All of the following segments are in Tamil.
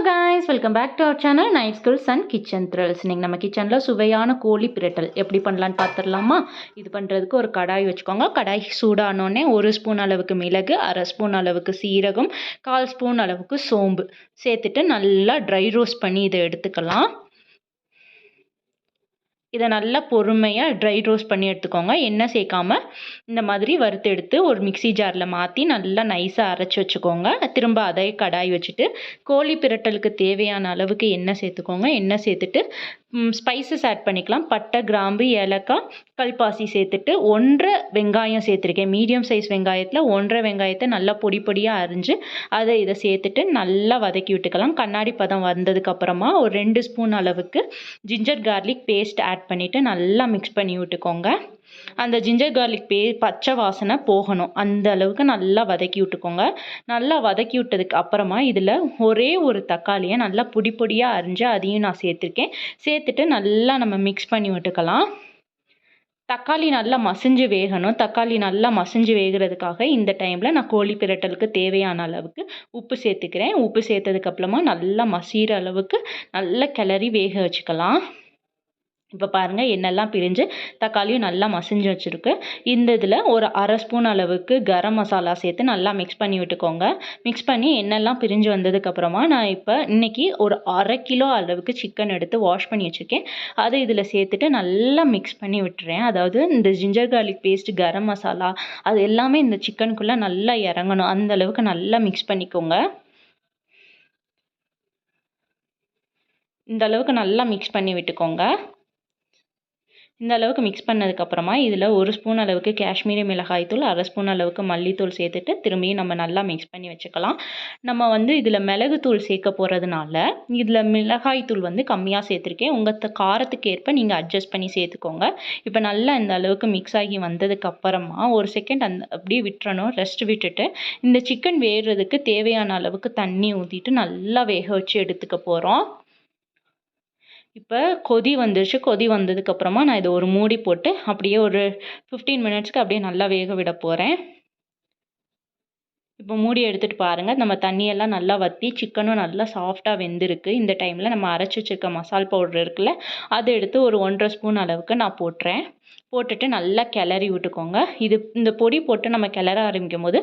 guys, welcome back to our channel Night Schools and Kitchen Thrills. இன்னைக்கு நம்ம கிச்சன்ல சுவையான கோழி பிரட்டல் எப்படி பண்ணலாம்னு பார்த்துடலாமா? இது பண்றதுக்கு ஒரு கடாய் வச்சுக்கோங்க. கடாய் சூடானோடனே 1 ஸ்பூன் அளவுக்கு மிளகு, 1/2 ஸ்பூன் அளவுக்கு சீரகம், 1/4 ஸ்பூன் அளவுக்கு சோம்பு சேர்த்துட்டு நல்லா ட்ரை ரோஸ்ட் பண்ணி இதை எடுத்துக்கலாம். இதை நல்லா பொறுமையாக ட்ரை ரோஸ்ட் பண்ணி எடுத்துக்கோங்க. எண்ணெய் சேர்க்காம இந்த மாதிரி வறுத்து எடுத்து ஒரு மிக்சி ஜாரில் மாற்றி நல்லா நைஸாக அரைச்சி வச்சுக்கோங்க. திரும்ப அதே கடாய் வச்சுட்டு கோழி பிரட்டலுக்கு தேவையான அளவுக்கு எண்ணெய் சேர்த்துக்கோங்க. எண்ணெய் சேர்த்துட்டு ஸ்பைசஸ் ஆட் பண்ணிக்கலாம். பட்டை, கிராம்பு, ஏலக்காய், கல்பாசி சேர்த்துட்டு 1 வெங்காயம் சேர்த்துருக்கேன். மீடியம் சைஸ் வெங்காயத்தில் 1 வெங்காயத்தை நல்லா பொடி பொடியாக அரிஞ்சு இதை சேர்த்துட்டு நல்லா வதக்கி விட்டுக்கலாம். கண்ணாடி பதம் வந்ததுக்கப்புறமா ஒரு 2 ஸ்பூன் அளவுக்கு ஜிஞ்சர் கார்லிக் பேஸ்ட் ஆட் பண்ணிவிட்டு நல்லா மிக்ஸ் பண்ணி விட்டுக்கோங்க. அந்த ஜிஞ்சர் கார்லிக் பச்சை வாசனை போகணும், அந்த அளவுக்கு நல்லா வதக்கி விட்டுக்கோங்க. நல்லா வதக்கி விட்டதுக்கு அப்புறமா இதில் ஒரே ஒரு தக்காளியை நல்லா பொடி பொடியாக அரிஞ்சு அதையும் நான் சேர்த்துருக்கேன். சேர்த்துட்டு நல்லா நம்ம மிக்ஸ் பண்ணி விட்டுக்கலாம். தக்காளி நல்லா மசிஞ்சு வேகணும். தக்காளி நல்லா மசிஞ்சு வேகிறதுக்காக இந்த டைமில் நான் கோழி பிரட்டலுக்கு தேவையான அளவுக்கு உப்பு சேர்த்துக்கிறேன். உப்பு சேர்த்ததுக்கப்புறமா நல்லா மசிகிற அளவுக்கு நல்லா கிளறி வேக வச்சுக்கலாம். இப்போ பாருங்கள், எண்ணெய்லாம் பிரிஞ்சு தக்காளியும் நல்லா மசிஞ்சு வச்சுருக்கு. இந்த இதில் ஒரு 1/2 ஸ்பூன் அளவுக்கு கரம் மசாலா சேர்த்து நல்லா மிக்ஸ் பண்ணி விட்டுக்கோங்க. மிக்ஸ் பண்ணி எண்ணெய்லாம் பிரிஞ்சு வந்ததுக்கப்புறமா நான் இப்போ இன்றைக்கி ஒரு 1/2 கிலோ அளவுக்கு சிக்கன் எடுத்து வாஷ் பண்ணி வச்சுருக்கேன். அதை இதில் சேர்த்துட்டு நல்லா மிக்ஸ் பண்ணி விட்டுறேன். அதாவது இந்த ginger garlic paste, garam masala அது எல்லாமே இந்த சிக்கனுக்குள்ளே நல்லா இறங்கணும். அந்த அளவுக்கு நல்லா மிக்ஸ் பண்ணிக்கோங்க. இந்த அளவுக்கு நல்லா மிக்ஸ் பண்ணி விட்டுக்கோங்க. இந்த அளவுக்கு மிக்ஸ் பண்ணதுக்கப்புறமா இதில் 1 ஸ்பூன் அளவுக்கு காஷ்மீரி மிளகாய்த்தூள், 1/2 ஸ்பூன் அளவுக்கு மல்லித்தூள் சேர்த்துட்டு திரும்பியும் நம்ம நல்லா மிக்ஸ் பண்ணி வச்சுக்கலாம். நம்ம இதில் மிளகுத்தூள் சேர்க்க போகிறதுனால இதில் மிளகாய்த்தூள் கம்மியாக சேர்த்துருக்கேன். உங்கள் காரத்துக்கு ஏற்ப நீங்கள் அட்ஜஸ்ட் பண்ணி சேர்த்துக்கோங்க. இப்போ நல்லா இந்த அளவுக்கு மிக்ஸ் ஆகி வந்ததுக்கப்புறமா ஒரு செகண்ட் அப்படியே விட்டுறணும். ரெஸ்ட் விட்டுட்டு இந்த சிக்கன் வேகிறதுக்கு தேவையான அளவுக்கு தண்ணி ஊற்றிட்டு நல்லா வேக வச்சு எடுத்துக்க போகிறோம். இப்போ கொதி வந்துருச்சு. கொதி வந்ததுக்கப்புறமா நான் இதை ஒரு மூடி போட்டு அப்படியே ஒரு 15 மினிட்ஸ்க்கு அப்படியே நல்லா வேக விட போகிறேன். இப்போ மூடி எடுத்துகிட்டு பாருங்கள், நம்ம தண்ணியெல்லாம் நல்லா வற்றி சிக்கனும் நல்லா சாஃப்டாக வெந்திருக்கு. இந்த டைமில் நம்ம அரைச்சி வச்சுருக்க மசால் பவுடர் இருக்குல்ல, அதை எடுத்து ஒரு 1/2 ஸ்பூன் அளவுக்கு நான் போட்டுட்டு நல்லா கிளறி விட்டுக்கோங்க. இந்த பொடி போட்டு நம்ம கிளற ஆரம்பிக்கும் போது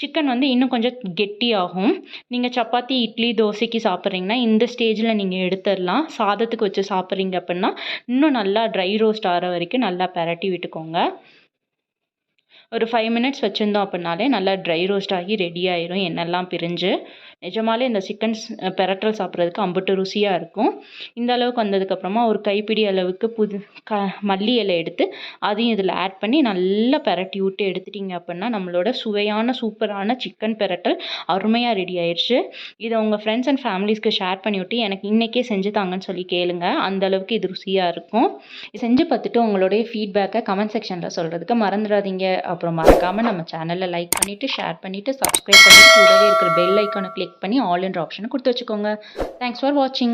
சிக்கன் இன்னும் கொஞ்சம் கெட்டியாகும். நீங்கள் சப்பாத்தி, இட்லி, தோசைக்கு சாப்பிட்றீங்கன்னா இந்த ஸ்டேஜில் நீங்கள் எடுத்துடலாம். சாதத்துக்கு வச்சு சாப்பிட்றீங்க அப்படின்னா இன்னும் நல்லா ட்ரை ரோஸ்ட் ஆகிற வரைக்கும் நல்லா பெரட்டி விட்டுக்கோங்க. ஒரு 5 மினிட்ஸ் வச்சுருந்தோம் அப்படின்னாலே நல்லா ட்ரை ரோஸ்ட் ஆகி ரெடி ஆயிரும். எண்ணெய்லாம் பிரிஞ்சு நிஜமாலே இந்த சிக்கன் பிரட்டல் சாப்பிட்றதுக்கு அம்புட்டு ருசியாக இருக்கும். இந்த அளவுக்கு வந்ததுக்கப்புறமா ஒரு கைப்பிடி அளவுக்கு மல்லி இலை எடுத்து அதையும் இதில் ஆட் பண்ணி நல்லா பெரட்டி விட்டு எடுத்துட்டிங்க அப்படின்னா நம்மளோட சுவையான சூப்பரான சிக்கன் பிரட்டல் அருமையாக ரெடி ஆயிடுச்சு. இதை உங்கள் ஃப்ரெண்ட்ஸ் அண்ட் ஃபேமிலிஸ்க்கு ஷேர் பண்ணிவிட்டு எனக்கு இன்றைக்கே செஞ்சு தாங்கன்னு சொல்லி கேளுங்க. அந்த அளவுக்கு இது ருசியாக இருக்கும். செஞ்சு பார்த்துட்டு உங்களுடைய ஃபீட்பேக்கை கமெண்ட் செக்ஷனில் சொல்கிறதுக்கு மறந்துடாதீங்க. அப்புறம் மறக்காமல் நம்ம சேனலில் லைக் பண்ணிவிட்டு, ஷேர் பண்ணிவிட்டு, சப்ஸ்கிரைப் பண்ணிவிட்டு, கூடவே இருக்கிற பெல் ஐக்கானை கிளிக் பண்ணி ஆல் என்ற ஆப்ஷனை கொடுத்து வச்சுக்கோங்க. தேங்க்ஸ் ஃபார் வாட்சிங்.